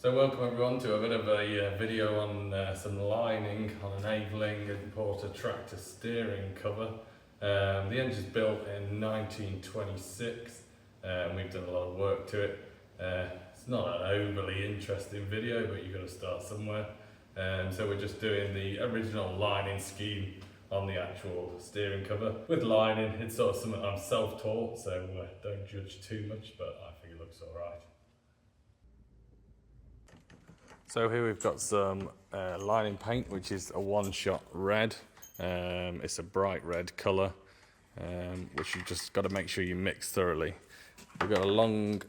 So welcome everyone to a bit of a video on some lining on an Averling and Porter tractor steering cover. The engine's built in 1926 and we've done a lot of work to it. It's not an overly interesting video, but you've got to start somewhere. So we're just doing the original lining scheme on the actual steering cover. With lining, it's sort of something I'm self-taught, so don't judge too much, but I think it looks alright. So here we've got some lining paint, which is a one-shot red. It's a bright red colour, which you've just got to make sure you mix thoroughly. We've got a long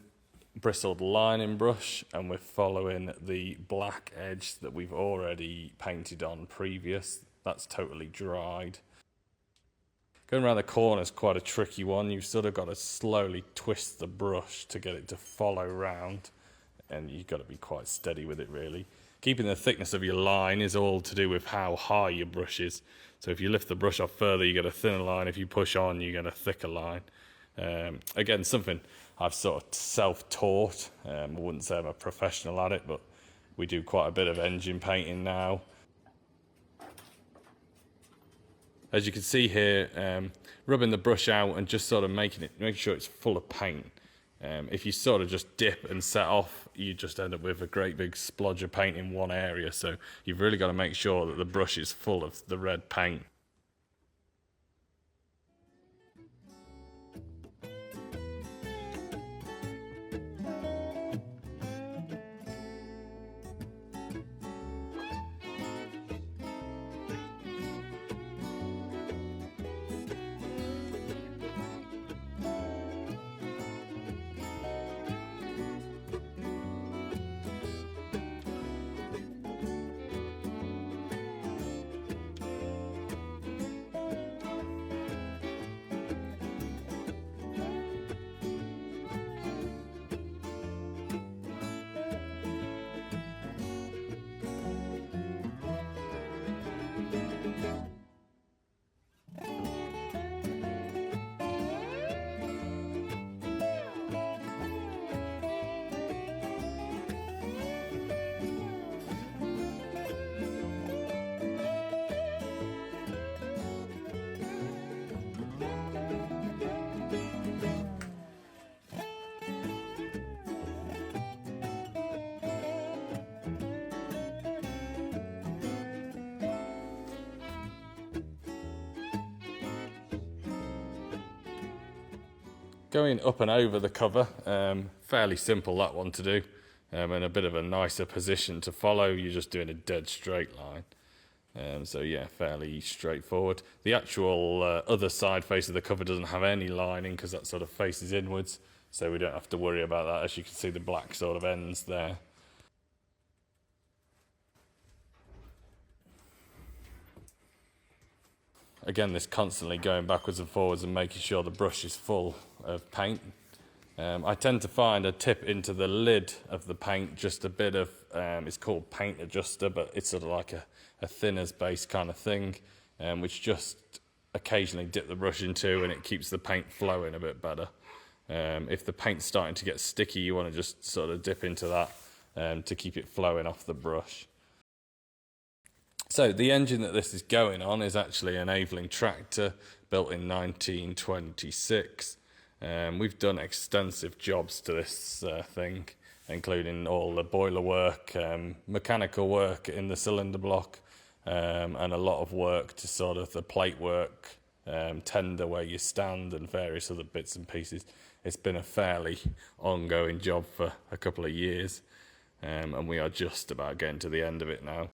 bristled lining brush, and we're following the black edge that we've already painted on previous. That's totally dried. Going around the corner is quite a tricky one. You've sort of got to slowly twist the brush to get it to follow round. And you've got to be quite steady with it, really. Keeping the thickness of your line is all to do with how high your brush is. So if you lift the brush off further, you get a thinner line. If you push on, you get a thicker line. Again, something I've sort of self-taught. I wouldn't say I'm a professional at it, but we do quite a bit of engine painting now. As you can see here, rubbing the brush out and just sort of making sure it's full of paint. If you sort of just dip and set off, you just end up with a great big splodge of paint in one area. So you've really got to make sure that the brush is full of the red paint. Going up and over the cover, fairly simple that one to do, and a bit of a nicer position to follow. You're just doing a dead straight line. So yeah, fairly straightforward. The actual other side face of the cover doesn't have any lining because that sort of faces inwards, so we don't have to worry about that. As you can see, the black sort of ends there. Again, this constantly going backwards and forwards and making sure the brush is full of paint. I tend to find a tip into the lid of the paint, just a bit of, it's called paint adjuster, but it's sort of like a thinner's base kind of thing, which just occasionally dip the brush into, and it keeps the paint flowing a bit better. If the paint's starting to get sticky, you want to just sort of dip into that to keep it flowing off the brush. So the engine that this is going on is actually an Averling tractor built in 1926. We've done extensive jobs to this thing, including all the boiler work, mechanical work in the cylinder block, and a lot of work to sort of the plate work, tender where you stand, and various other bits and pieces. It's been a fairly ongoing job for a couple of years, and we are just about getting to the end of it now.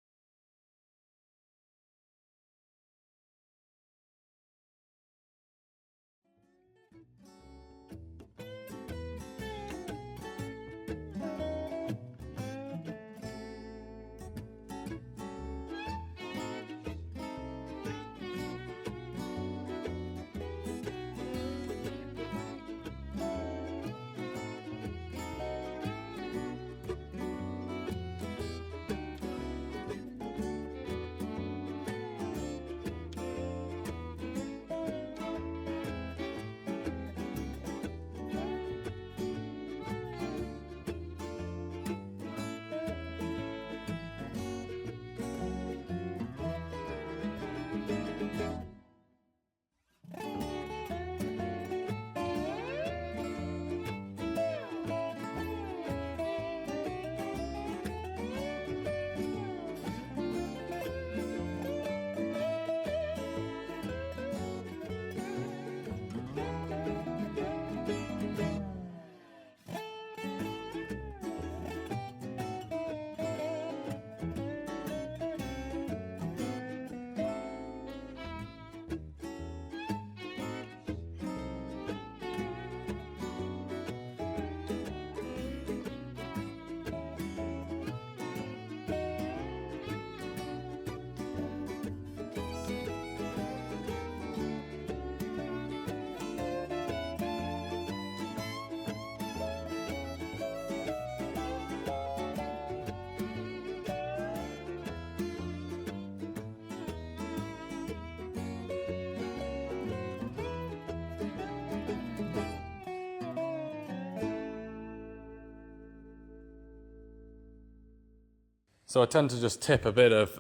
So I tend to just tip a bit of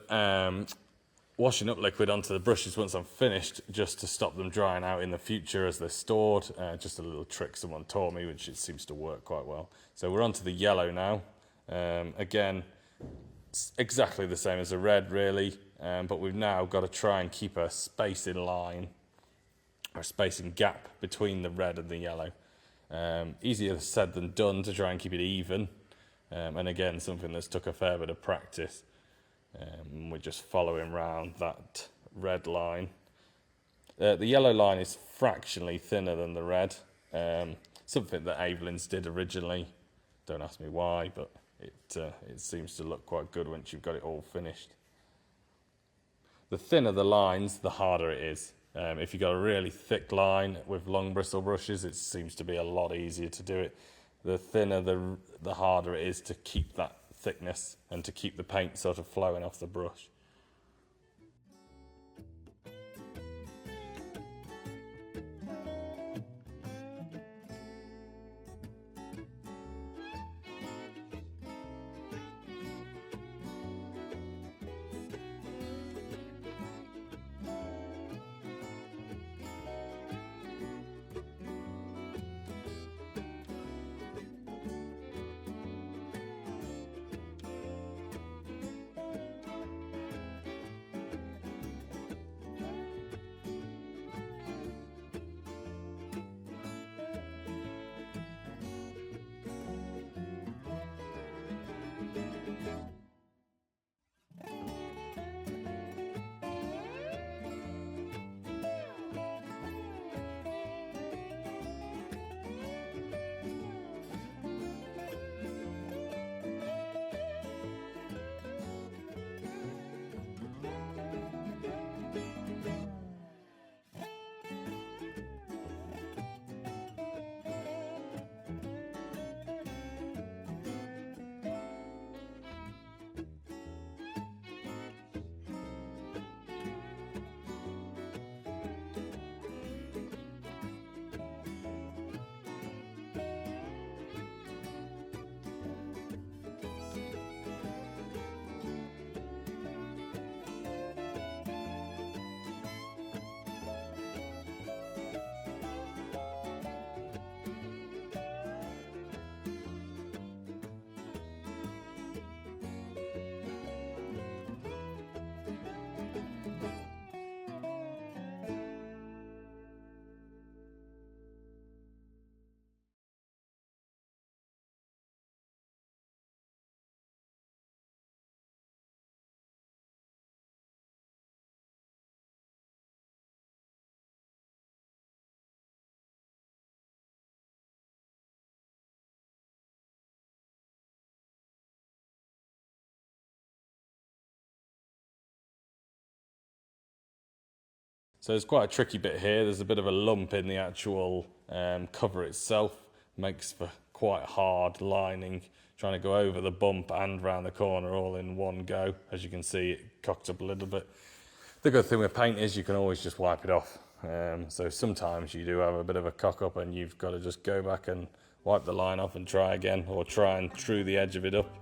washing up liquid onto the brushes once I'm finished, just to stop them drying out in the future as they're stored. Just a little trick someone taught me, which it seems to work quite well. So we're on to the yellow now. Again, it's exactly the same as the red, really, but we've now got to try and keep a spacing line, or a spacing gap between the red and the yellow. Easier said than done to try and keep it even, and again, something that's took a fair bit of practice. We're just following round that red line. The yellow line is fractionally thinner than the red, something that Averling's did originally. Don't ask me why, but it seems to look quite good once you've got it all finished. The thinner the lines, the harder it is. If you've got a really thick line with long bristle brushes, it seems to be a lot easier to do it. The thinner, the harder it is to keep that thickness and to keep the paint sort of flowing off the brush. So there's quite a tricky bit here. There's a bit of a lump in the actual cover itself. Makes for quite hard lining, trying to go over the bump and round the corner all in one go. As you can see, it cocked up a little bit. The good thing with paint is you can always just wipe it off. So sometimes you do have a bit of a cock up and you've got to just go back and wipe the line off and try again, or try and true the edge of it up.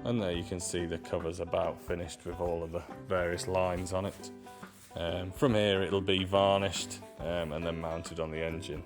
And there you can see the cover's about finished with all of the various lines on it. From here it'll be varnished and then mounted on the engine.